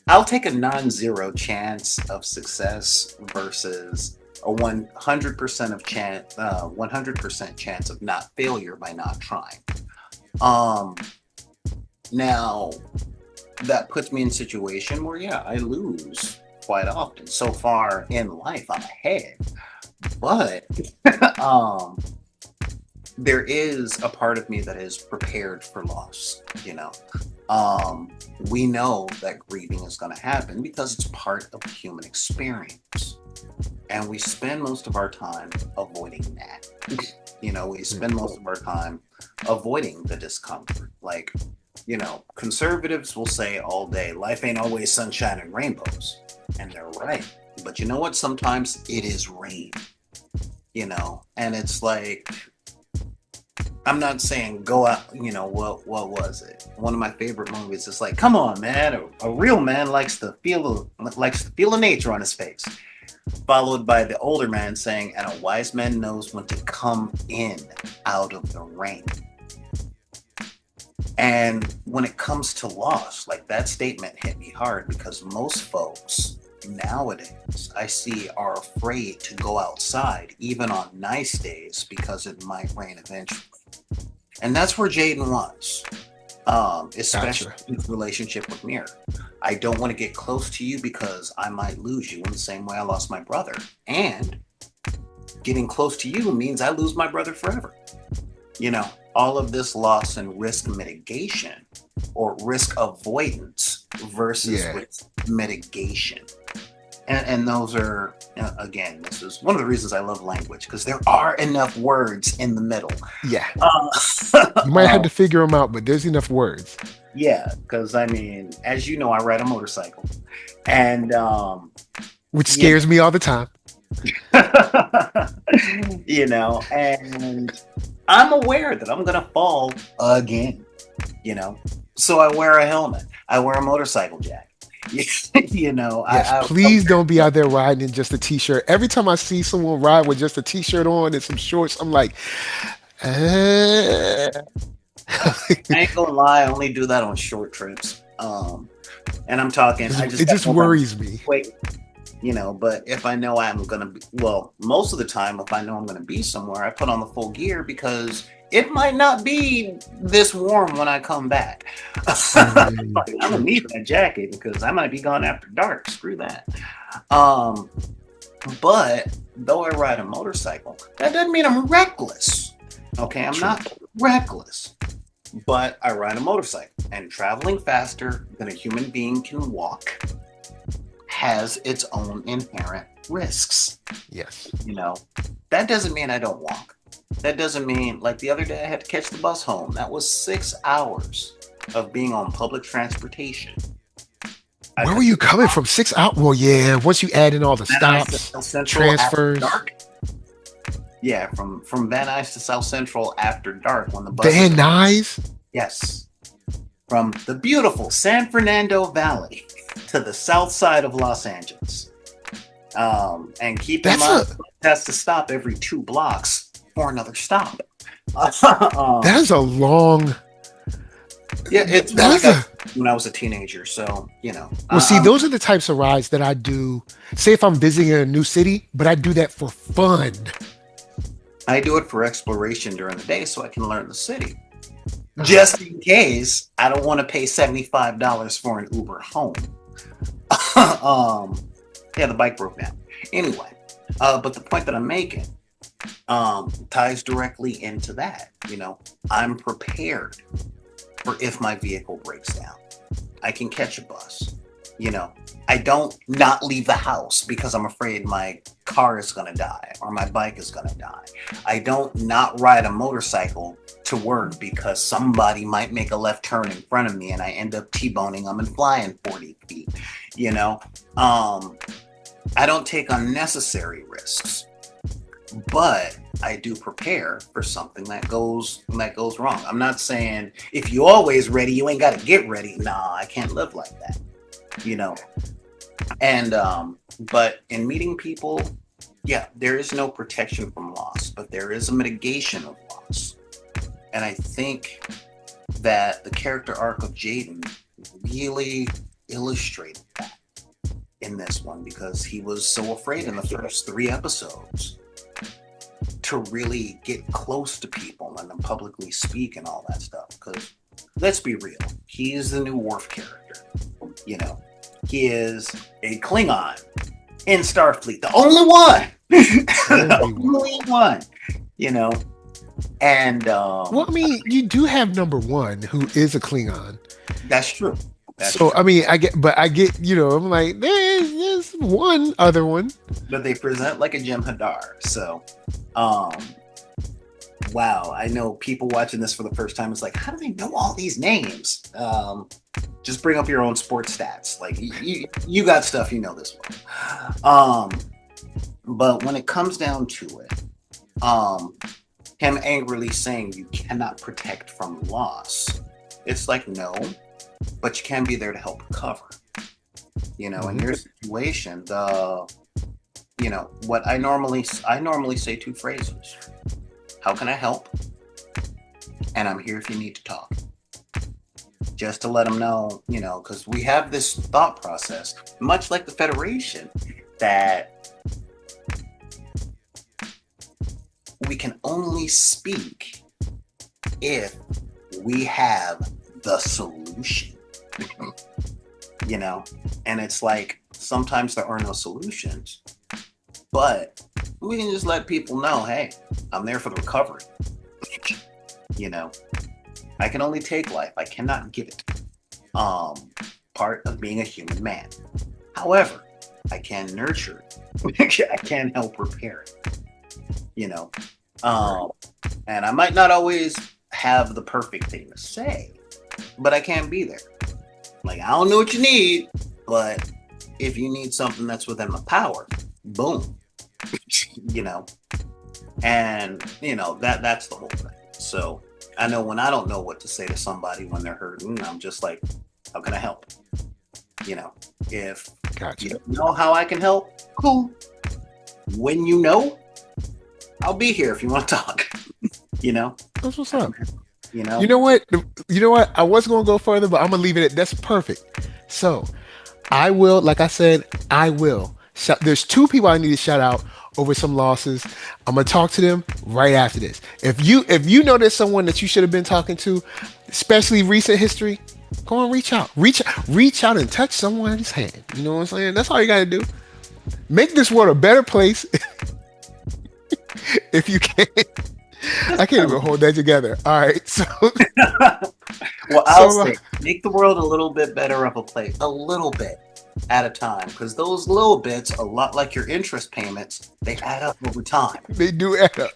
I'll take a non-zero chance of success versus a 100% chance of not failure by not trying. Um, Now that puts me in a situation where, yeah, I lose quite often. So far in life, I'm ahead, but um, there is a part of me that is prepared for loss. We know that grieving is going to happen because it's part of the human experience, and we spend most of our time avoiding that. We spend most of our time avoiding the discomfort. Like, conservatives will say all day, life ain't always sunshine and rainbows. And they're right. But you know what? Sometimes it is rain, and it's like, I'm not saying go out, what was it? One of my favorite movies is like, come on, man, a real man likes to feel the nature on his face. Followed by the older man saying, and a wise man knows when to come in out of the rain. And when it comes to loss, like, that statement hit me hard because most folks nowadays I see are afraid to go outside even on nice days because it might rain eventually. And that's where Jaden was, especially in his relationship with Mir. I don't want to get close to you because I might lose you in the same way I lost my brother. And getting close to you means I lose my brother forever. All of this loss and risk mitigation or risk avoidance versus risk mitigation. And those are, again, this is one of the reasons I love language, because there are enough words in the middle. Yeah. You might have to figure them out, but there's enough words. Yeah, because as you know, I ride a motorcycle. And which scares me all the time. And I'm aware that I'm gonna fall again, so I wear a helmet, I wear a motorcycle jacket. Yes, please don't be out there riding in just a t-shirt. Every time I see someone ride with just a t-shirt on and some shorts, I'm like, I ain't gonna lie, I only do that on short trips. And I'm talking, it just worries me. But if I know I'm gonna be, well, most of the time, if I know I'm gonna be somewhere, I put on the full gear because it might not be this warm when I come back. I'm gonna need that jacket because I might be gone after dark. Screw that. But though I ride a motorcycle, that doesn't mean I'm reckless. Okay, I'm not reckless, but I ride a motorcycle, and traveling faster than a human being can walk has its own inherent risks. Yes. That doesn't mean I don't walk. That doesn't mean, like, the other day I had to catch the bus home. That was 6 hours of being on public transportation. Where were you coming from? 6 hours? Well, yeah, once you add in all the stops, transfers. Yeah, from Van Nuys to South Central after dark when the bus. Van Nuys? Yes. From the beautiful San Fernando Valley to the south side of Los Angeles. And keep in mind, has to stop every 2 blocks for another stop. That is a long. Yeah, it's when I was a teenager, so Well, see, those are the types of rides that I do. Say if I'm visiting a new city, but I do that for fun. I do it for exploration during the day, so I can learn the city. Just in case I don't want to pay $75 for an Uber home. Yeah, the bike broke down. Anyway, but the point that I'm making ties directly into that. I'm prepared for if my vehicle breaks down. I can catch a bus. I don't not leave the house because I'm afraid my car is going to die or my bike is going to die. I don't not ride a motorcycle to work because somebody might make a left turn in front of me and I end up T-boning them and flying 40 feet. I don't take unnecessary risks, but I do prepare for something that goes wrong. I'm not saying if you always ready, you ain't got to get ready. Nah, I can't live like that. And but in meeting people, yeah, there is no protection from loss, but there is a mitigation of loss. And I think that the character arc of Jaden really illustrated that in this one, because he was so afraid in the first 3 episodes to really get close to people and then publicly speak and all that stuff. Because let's be real, he is the new Worf character. You know, he is a Klingon in Starfleet, the only one, the only one. You know, and well, I mean, you do have number 1 who is a Klingon. That's true. That's so true. I mean, I get, you know, I'm like, there's one other one, but they present like a Jem'Hadar. So, wow, I know people watching this for the first time is like, how do they know all these names? Just bring up your own sports stats. Like, you got stuff, you know this one. But when it comes down to it, him angrily saying you cannot protect from loss, it's like, no, but you can be there to help recover. You know, in your situation, you know, what I normally say 2 phrases. How can I help? And I'm here if you need to talk. Just to let them know, you know, because we have this thought process, much like the Federation, that we can only speak if we have the solution. You know, and it's like, sometimes there are no solutions, but we can just let people know, hey, I'm there for the recovery. You know, I can only take life, I cannot give it. Part of being a human man. However, I can nurture it. I can help repair it. You know, and I might not always have the perfect thing to say, but I can be there. Like, I don't know what you need, but if you need something that's within my power, boom. You know, and you know, that's the whole thing. So I know when I don't know what to say to somebody when they're hurting, I'm just like, how can I help? You know, if you don't know how I can help, cool. When you know, I'll be here if you want to talk. You know, that's what's up. You know what? I was going to go further, but I'm going to leave it at that's perfect. So I will, like I said, I will. There's 2 people I need to shout out over some losses. I'm going to talk to them right after this. If you know there's someone that you should have been talking to, especially recent history, go on, reach out and touch someone's hand. You know what I'm saying? That's all you got to do. Make this world a better place. If you can. I can't even hold that together. All right. So, well, I'll say, make the world a little bit better of a place, a little bit at a time, because those little bits, a lot like your interest payments, they add up over time. They do add up.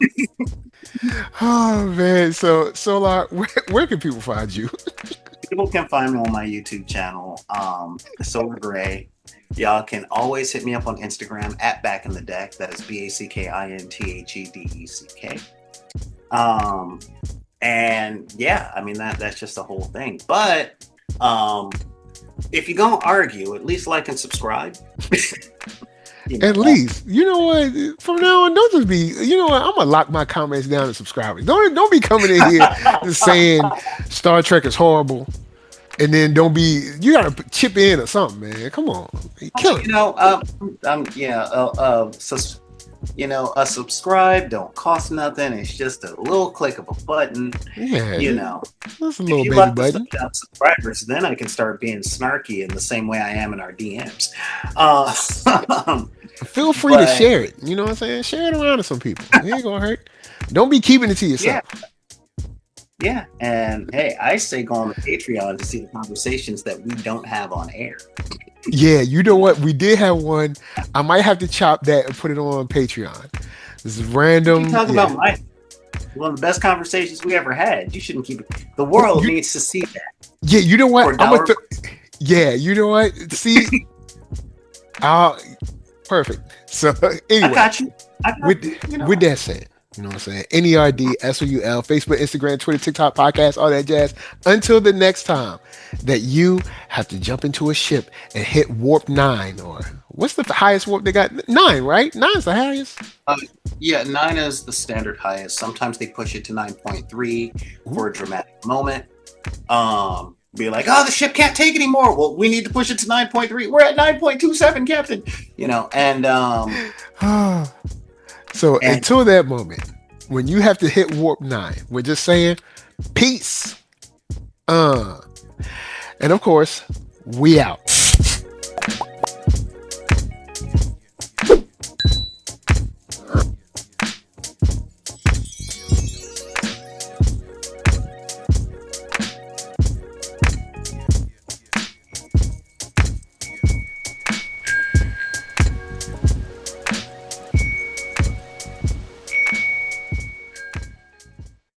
Oh man. So Solar, where can people find you? People can find me on my YouTube channel, Solar Gray. Y'all can always hit me up on Instagram at Back in the Deck. That is BACKINTHEDECK. And yeah, I mean, that's just the whole thing. But if you're gonna argue, at least like and subscribe. At least, you know what? From now on, don't just be. You know what? I'm gonna lock my comments down to subscribers. Don't be coming in here just saying Star Trek is horrible, and then don't be. You gotta chip in or something, man. Come on, kill it. You know, a subscribe don't cost nothing. It's just a little click of a button. Yeah, you know, that's a little baby button. Subscribers, then I can start being snarky in the same way I am in our DMs. Feel free to share it. You know what I'm saying? Share it around to some people. It ain't gonna hurt. Don't be keeping it to yourself. Yeah, and hey, I say go on the Patreon to see the conversations that we don't have on air. Yeah, you know what? We did have one. I might have to chop that and put it on Patreon. This is random. You talk about one of the best conversations we ever had. You shouldn't keep it. The world needs to see that. Yeah, you know what? You know what? See, perfect. So anyway, I got you. With that said, you know what I'm saying? NERDSoul, Facebook, Instagram, Twitter, TikTok, podcast, all that jazz. Until the next time that you have to jump into a ship and hit warp 9, or what's the highest warp they got? 9, right? 9's the highest. Yeah, 9 is the standard highest. Sometimes they push it to 9.3 for a dramatic moment. Be like, oh, the ship can't take anymore. Well, we need to push it to 9.3. We're at 9.27, Captain. So And until that moment, when you have to hit warp 9, we're just saying peace. And of course, we out.